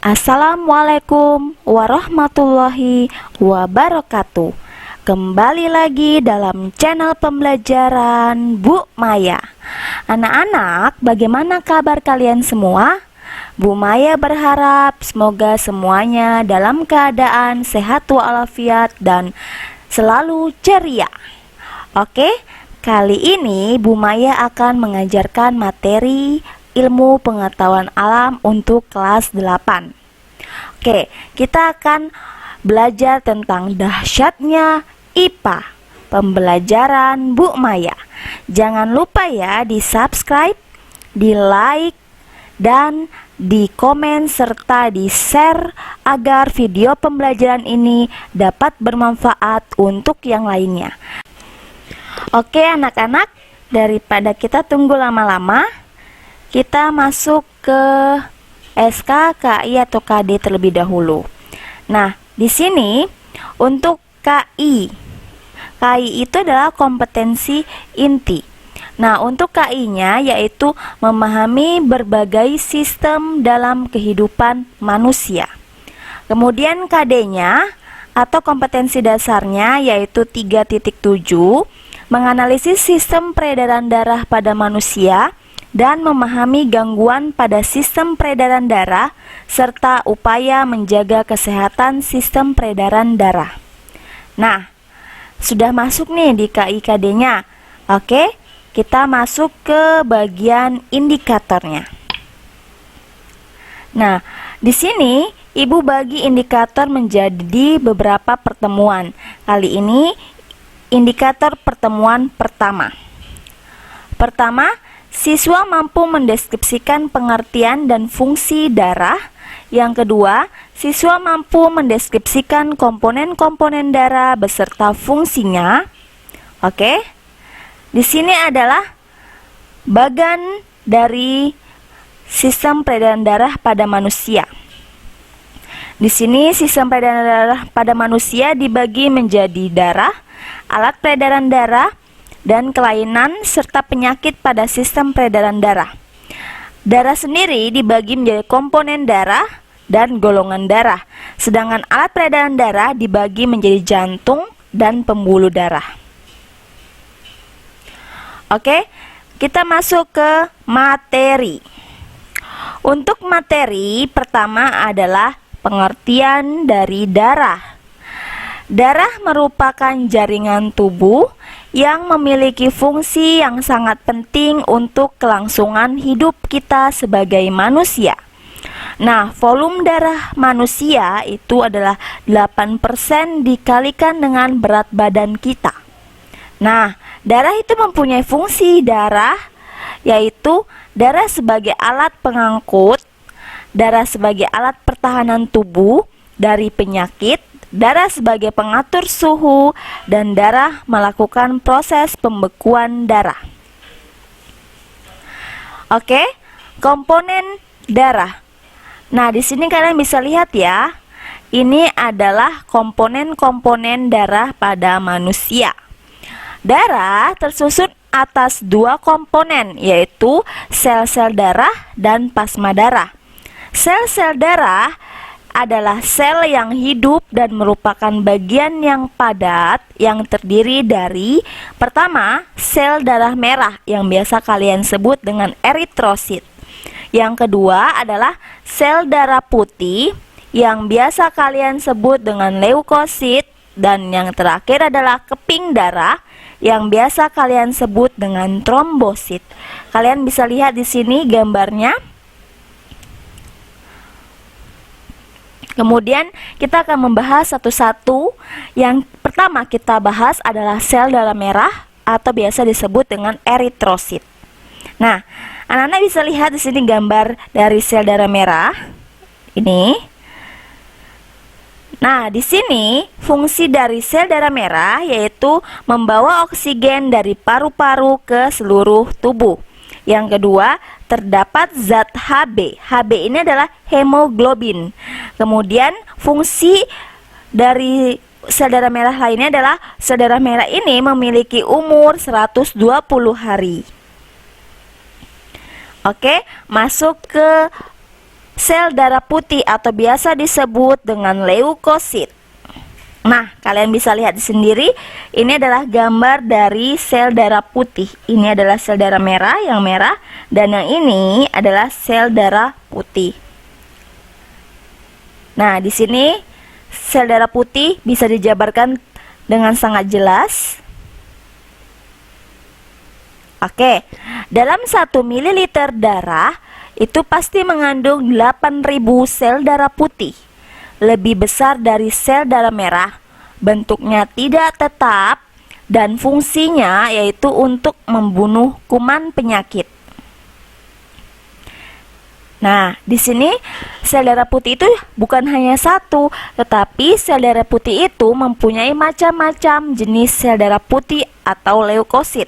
Assalamualaikum warahmatullahi wabarakatuh. Kembali lagi dalam channel pembelajaran Bu Maya. Anak-anak, bagaimana kabar kalian semua? Bu Maya berharap semoga semuanya dalam keadaan sehat walafiat dan selalu ceria. Oke, kali ini Bu Maya akan mengajarkan materi ilmu pengetahuan alam untuk kelas 8. Oke, kita akan belajar tentang dahsyatnya IPA, pembelajaran Bu Maya. Jangan lupa ya di subscribe, di like, dan di komen serta di share agar video pembelajaran ini dapat bermanfaat untuk yang lainnya. Oke anak-anak, daripada kita tunggu lama-lama, kita masuk ke SK, KI atau KD terlebih dahulu. Nah, di sini untuk KI itu adalah kompetensi inti. Nah, untuk KI-nya yaitu memahami berbagai sistem dalam kehidupan manusia. Kemudian KD-nya atau kompetensi dasarnya yaitu 3.7, menganalisis sistem peredaran darah pada manusia dan memahami gangguan pada sistem peredaran darah serta upaya menjaga kesehatan sistem peredaran darah. Nah, sudah masuk nih di KI-KD-nya. Oke, kita masuk ke bagian indikatornya. Nah, di sini Ibu bagi indikator menjadi beberapa pertemuan. Kali ini indikator pertemuan pertama. Pertama, siswa mampu mendeskripsikan pengertian dan fungsi darah. Yang kedua, siswa mampu mendeskripsikan komponen-komponen darah beserta fungsinya. Oke. Di sini adalah bagan dari sistem peredaran darah pada manusia. Di sini sistem peredaran darah pada manusia dibagi menjadi darah, alat peredaran darah, dan kelainan serta penyakit pada sistem peredaran darah. Darah sendiri dibagi menjadi komponen darah dan golongan darah, sedangkan alat peredaran darah dibagi menjadi jantung dan pembuluh darah. Oke, kita masuk ke materi. Untuk materi pertama adalah pengertian dari darah. Darah merupakan jaringan tubuh yang memiliki fungsi yang sangat penting untuk kelangsungan hidup kita sebagai manusia. Nah, volume darah manusia itu adalah 8% dikalikan dengan berat badan kita. Nah, darah itu mempunyai fungsi darah, yaitu darah sebagai alat pengangkut, darah sebagai alat pertahanan tubuh dari penyakit, darah sebagai pengatur suhu, dan darah melakukan proses pembekuan darah. Oke, komponen darah. Nah, di sini kalian bisa lihat ya. Ini adalah komponen-komponen darah pada manusia. Darah tersusun atas dua komponen, yaitu sel-sel darah dan plasma darah. Sel-sel darah adalah sel yang hidup dan merupakan bagian yang padat yang terdiri dari pertama, sel darah merah yang biasa kalian sebut dengan eritrosit. Yang kedua adalah sel darah putih yang biasa kalian sebut dengan leukosit, dan yang terakhir adalah keping darah yang biasa kalian sebut dengan trombosit. Kalian bisa lihat di sini gambarnya. Kemudian kita akan membahas satu-satu. Yang pertama kita bahas adalah sel darah merah atau biasa disebut dengan eritrosit. Nah, anak-anak bisa lihat di sini gambar dari sel darah merah. Ini. Nah, di sini fungsi dari sel darah merah yaitu membawa oksigen dari paru-paru ke seluruh tubuh. Yang kedua, terdapat zat Hb. Hb ini adalah hemoglobin. Kemudian fungsi dari sel darah merah lainnya adalah sel darah merah ini memiliki umur 120 hari. Oke, masuk ke sel darah putih atau biasa disebut dengan leukosit. Nah, kalian bisa lihat sendiri, ini adalah gambar dari sel darah putih. Ini adalah sel darah merah, yang merah, dan yang ini adalah sel darah putih. Nah, di sini sel darah putih bisa dijabarkan dengan sangat jelas. Oke, dalam 1 ml darah itu pasti mengandung 8.000 sel darah putih. Lebih besar dari sel darah merah, bentuknya tidak tetap, dan fungsinya yaitu untuk membunuh kuman penyakit. Nah, di sini sel darah putih itu bukan hanya satu, tetapi sel darah putih itu mempunyai macam-macam jenis sel darah putih atau leukosit.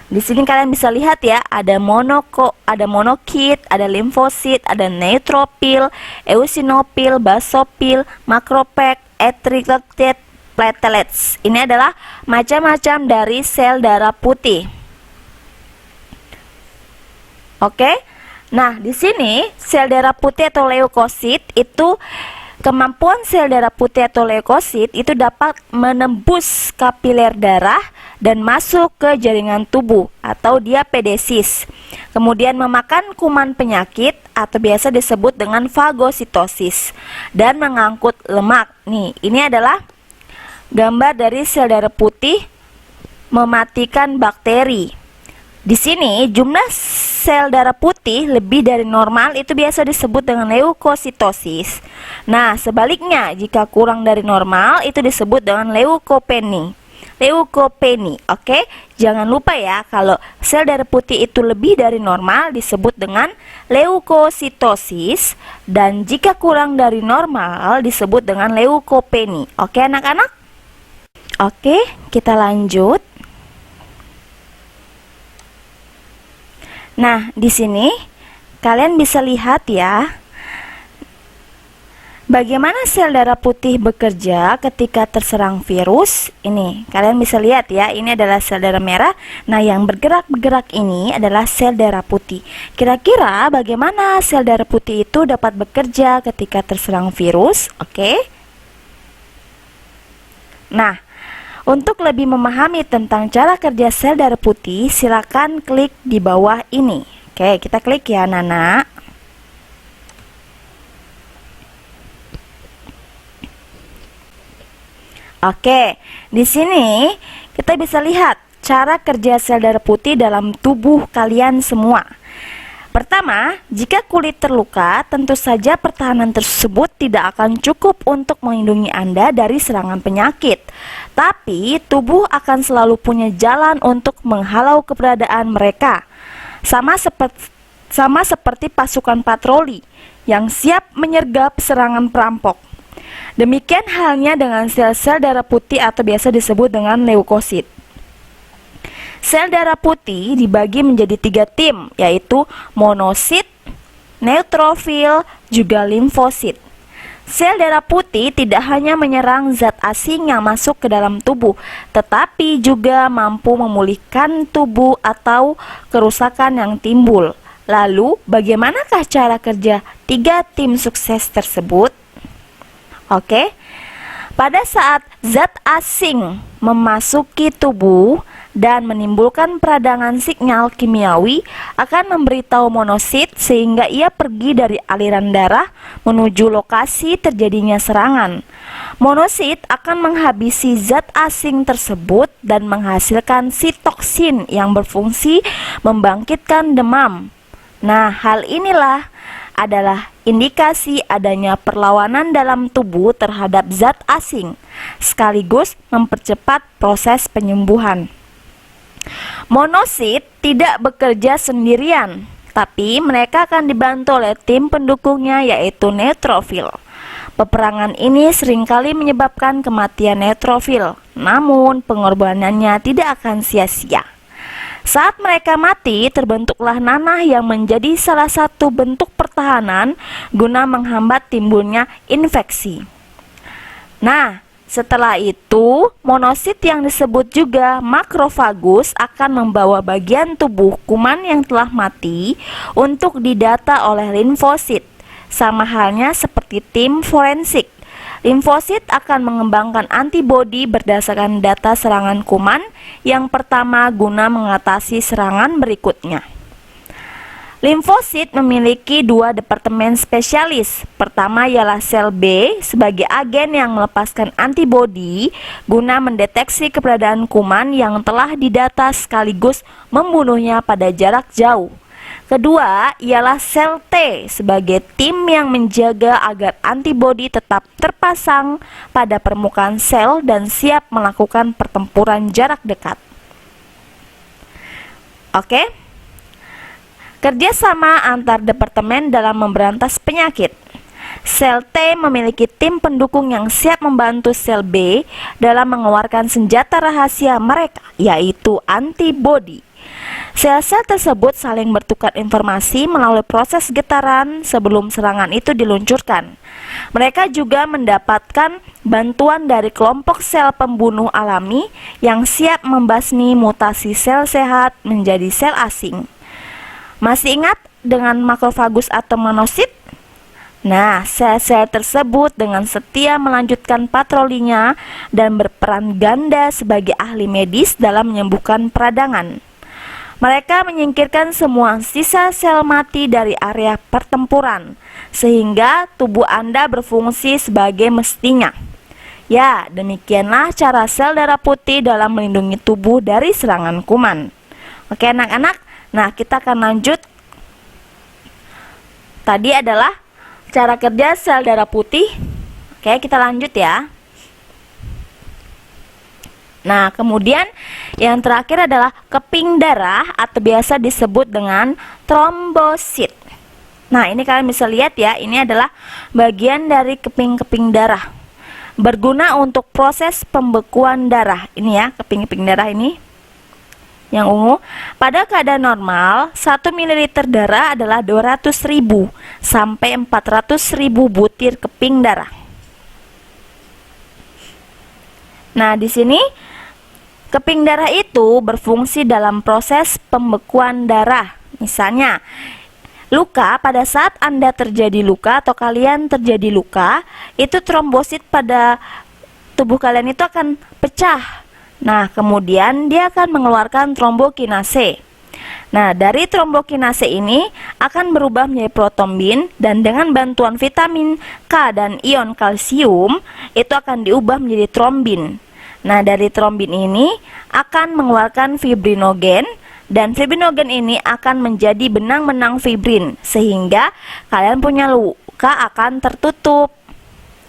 Di sini kalian bisa lihat ya, ada monokit, ada limfosit, ada neutrofil, eosinofil, basofil, makrofag, erythrocyte, platelets. Ini adalah macam-macam dari sel darah putih. Oke. Nah, di sini sel darah putih atau leukosit itu, kemampuan sel darah putih atau leukosit itu dapat menembus kapiler darah dan masuk ke jaringan tubuh atau diapedesis. Kemudian memakan kuman penyakit atau biasa disebut dengan fagositosis dan mengangkut lemak. Nih, ini adalah gambar dari sel darah putih mematikan bakteri. Di sini jumlah sel darah putih lebih dari normal itu biasa disebut dengan leukositosis. Nah, sebaliknya jika kurang dari normal itu disebut dengan leukopeni. Oke? Jangan lupa ya, kalau sel darah putih itu lebih dari normal disebut dengan leukositosis, dan jika kurang dari normal disebut dengan leukopeni. Oke, anak-anak? Oke, kita lanjut. Nah, di sini kalian bisa lihat ya, bagaimana sel darah putih bekerja ketika terserang virus. Ini, kalian bisa lihat ya, ini adalah sel darah merah. Nah, yang bergerak-gerak ini adalah sel darah putih. Kira-kira bagaimana sel darah putih itu dapat bekerja ketika terserang virus? Oke. Nah, untuk lebih memahami tentang cara kerja sel darah putih, silakan klik di bawah ini. Oke, kita klik ya, anak-anak. Oke, di sini kita bisa lihat cara kerja sel darah putih dalam tubuh kalian semua. Pertama, jika kulit terluka, tentu saja pertahanan tersebut tidak akan cukup untuk melindungi Anda dari serangan penyakit. Tapi, tubuh akan selalu punya jalan untuk menghalau keberadaan mereka. Sama seperti pasukan patroli yang siap menyergap serangan perampok. Demikian halnya dengan sel-sel darah putih atau biasa disebut dengan leukosit. Sel darah putih dibagi menjadi 3 tim, yaitu monosit, neutrofil, juga limfosit. Sel darah putih tidak hanya menyerang zat asing yang masuk ke dalam tubuh, tetapi juga mampu memulihkan tubuh atau kerusakan yang timbul. Lalu, bagaimanakah cara kerja 3 tim sukses tersebut? Oke, pada saat zat asing memasuki tubuh dan menimbulkan peradangan sinyal kimiawi, akan memberitahu monosit sehingga ia pergi dari aliran darah menuju lokasi terjadinya serangan. Monosit akan menghabisi zat asing tersebut dan menghasilkan sitoksin yang berfungsi membangkitkan demam. Nah, hal inilah adalah indikasi adanya perlawanan dalam tubuh terhadap zat asing, sekaligus mempercepat proses penyembuhan. Monosit tidak bekerja sendirian, tapi mereka akan dibantu oleh tim pendukungnya, yaitu neutrofil. Peperangan ini seringkali menyebabkan kematian neutrofil, namun pengorbanannya tidak akan sia-sia. Saat mereka mati, terbentuklah nanah yang menjadi salah satu bentuk pertahanan guna menghambat timbulnya infeksi. Nah, setelah itu, monosit yang disebut juga makrofagus akan membawa bagian tubuh kuman yang telah mati untuk didata oleh limfosit. sama halnya seperti tim forensik. Limfosit akan mengembangkan antibodi berdasarkan data serangan kuman yang pertama guna mengatasi serangan berikutnya. Limfosit memiliki dua departemen spesialis. Pertama ialah sel B sebagai agen yang melepaskan antibodi guna mendeteksi keberadaan kuman yang telah didata sekaligus membunuhnya pada jarak jauh. Kedua ialah sel T sebagai tim yang menjaga agar antibodi tetap terpasang pada permukaan sel dan siap melakukan pertempuran jarak dekat. Oke. Kerjasama antar departemen dalam memberantas penyakit. Sel T memiliki tim pendukung yang siap membantu sel B dalam mengeluarkan senjata rahasia mereka, yaitu antibodi. Sel-sel tersebut saling bertukar informasi melalui proses getaran sebelum serangan itu diluncurkan. Mereka juga mendapatkan bantuan dari kelompok sel pembunuh alami yang siap membasmi mutasi sel sehat menjadi sel asing. Masih ingat dengan makrofagus atau monosit? Nah, sel-sel tersebut dengan setia melanjutkan patrolinya dan berperan ganda sebagai ahli medis dalam menyembuhkan peradangan. Mereka menyingkirkan semua sisa sel mati dari area pertempuran, sehingga tubuh Anda berfungsi sebagai mestinya. Ya, demikianlah cara sel darah putih dalam melindungi tubuh dari serangan kuman. Oke anak-anak, nah kita akan lanjut. Tadi adalah cara kerja sel darah putih. Oke, kita lanjut ya. Nah, kemudian yang terakhir adalah keping darah atau biasa disebut dengan trombosit. Nah, ini kalian bisa lihat ya, ini adalah bagian dari keping-keping darah. Berguna untuk proses pembekuan darah. Ini ya, keping-keping darah ini. Yang ungu, pada keadaan normal, 1 ml darah adalah 200.000 sampai 400.000 butir keping darah. Nah, di sini keping darah itu berfungsi dalam proses pembekuan darah. Misalnya, luka, pada saat Anda terjadi luka atau kalian terjadi luka, itu trombosit pada tubuh kalian itu akan pecah. Nah, kemudian dia akan mengeluarkan trombokinase. Nah, dari trombokinase ini akan berubah menjadi protombin dan dengan bantuan vitamin K dan ion kalsium itu akan diubah menjadi trombin. Nah, dari trombin ini akan mengeluarkan fibrinogen dan fibrinogen ini akan menjadi benang-benang fibrin sehingga kalian punya luka akan tertutup.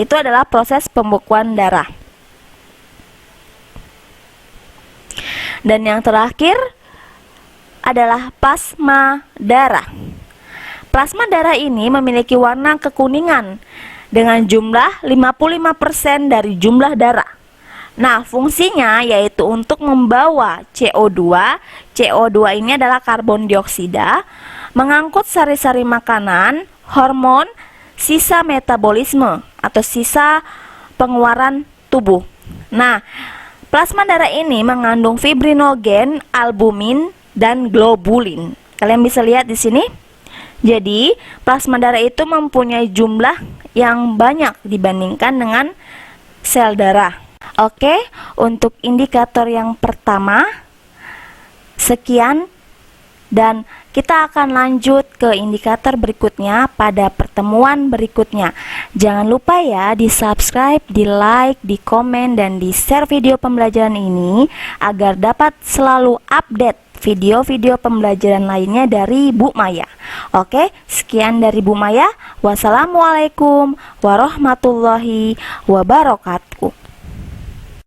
Itu adalah proses pembekuan darah. Dan yang terakhir adalah plasma darah. Plasma darah ini memiliki warna kekuningan dengan jumlah 55% dari jumlah darah. Nah, fungsinya yaitu untuk membawa CO2. CO2 ini adalah karbon dioksida, mengangkut sari-sari makanan, hormon, sisa metabolisme atau sisa pengeluaran tubuh. Nah, plasma darah ini mengandung fibrinogen, albumin, dan globulin. Kalian bisa lihat di sini. Jadi, plasma darah itu mempunyai jumlah yang banyak dibandingkan dengan sel darah. Oke, untuk indikator yang pertama sekian, dan kita akan lanjut ke indikator berikutnya pada pertemuan berikutnya. Jangan lupa ya di subscribe, di like, di komen, dan di share video pembelajaran ini agar dapat selalu update video-video pembelajaran lainnya dari Bu Maya. Oke, sekian dari Bu Maya. Wassalamualaikum warahmatullahi wabarakatuh.